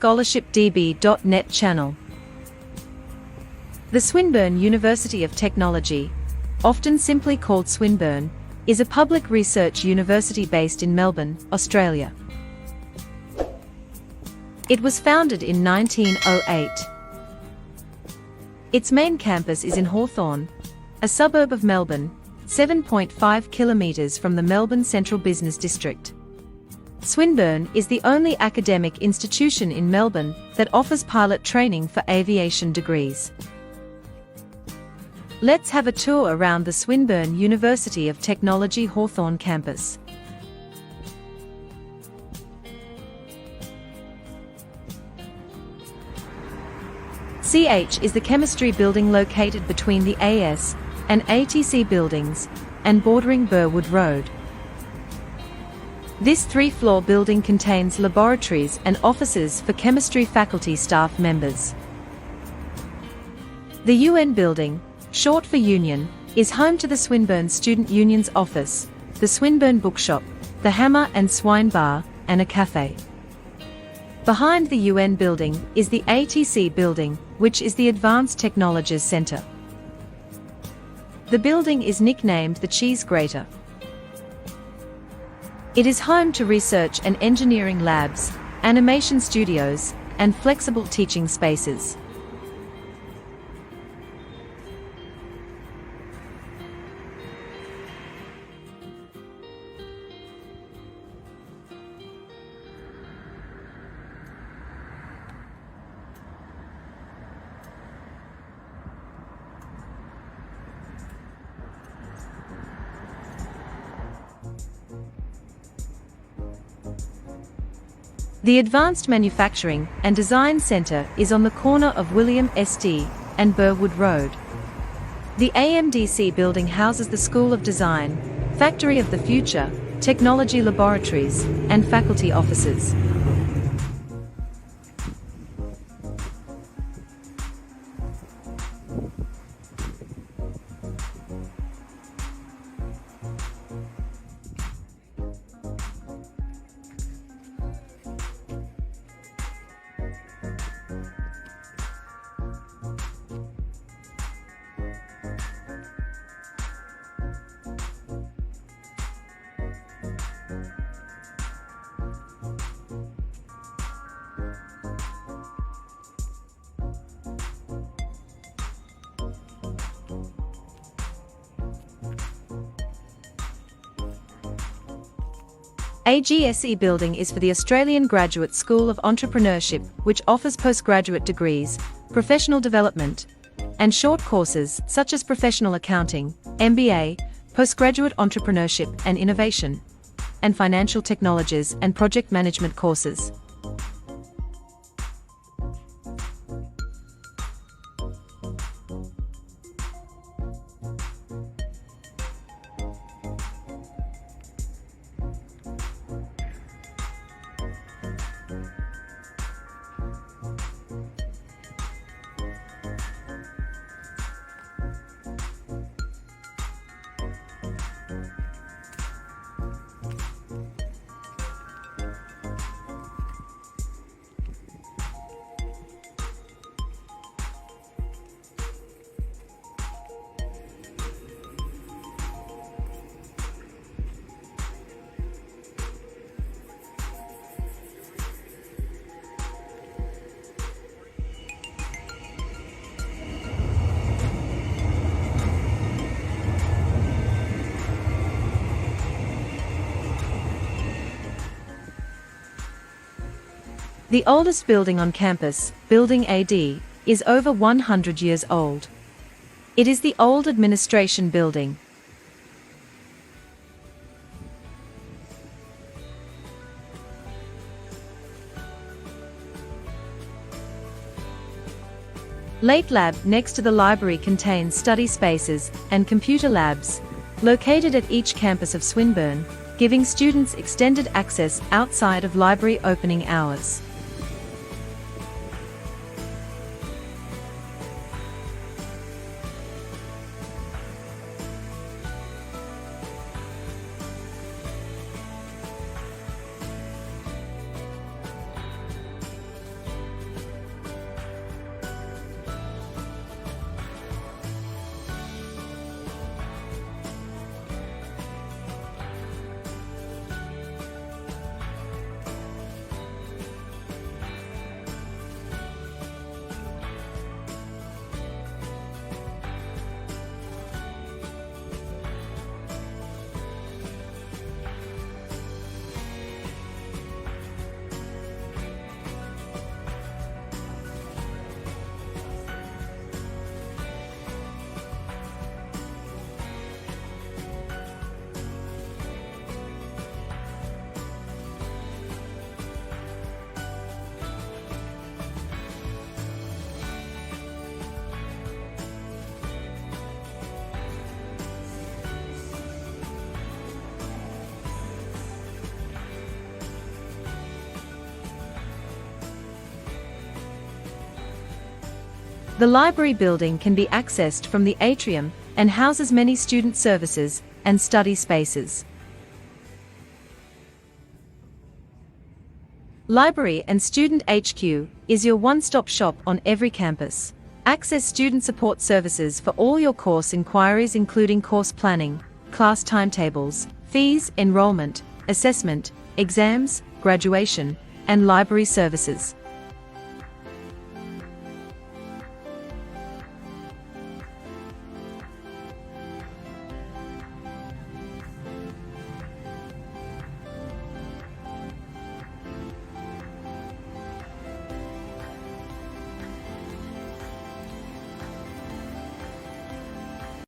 scholarshipdb.net channel. The Swinburne University of Technology, often simply called Swinburne, is a public research university based in Melbourne, Australia. It was founded in 1908. Its main campus is in Hawthorn, a suburb of Melbourne, 7.5 kilometres from the Melbourne Central Business District. Swinburne is the only academic institution in Melbourne that offers pilot training for aviation degrees. Let's have a tour around the Swinburne University of Technology Hawthorn campus. CH is the chemistry building located between the AS and ATC buildings and bordering Burwood Road. This three-floor building contains laboratories and offices for chemistry faculty staff members. The UN building, short for Union, is home to the Swinburne Student Union's office, the Swinburne Bookshop, the Hammer and Swine Bar, and a cafe. Behind the UN building is the ATC building, which is the Advanced Technologies Centre. The building is nicknamed the Cheese Grater. It is home to research and engineering labs, animation studios, and flexible teaching spaces. The Advanced Manufacturing and Design Centre is on the corner of William St. and Burwood Road. The AMDC building houses the School of Design, Factory of the Future, technology laboratories, and faculty offices. AGSE building is for the Australian Graduate School of Entrepreneurship, which offers postgraduate degrees, professional development, and short courses such as professional accounting, MBA, postgraduate entrepreneurship and innovation, and financial technologies and project management courses. The oldest building on campus, Building AD, is over 100 years old. It is the old administration building. Late Lab next to the library contains study spaces and computer labs, located at each campus of Swinburne, giving students extended access outside of library opening hours. The library building can be accessed from the atrium and houses many student services and study spaces. Library and Student HQ is your one-stop shop on every campus. Access student support services for all your course inquiries, including course planning, class timetables, fees, enrollment, assessment, exams, graduation, and library services.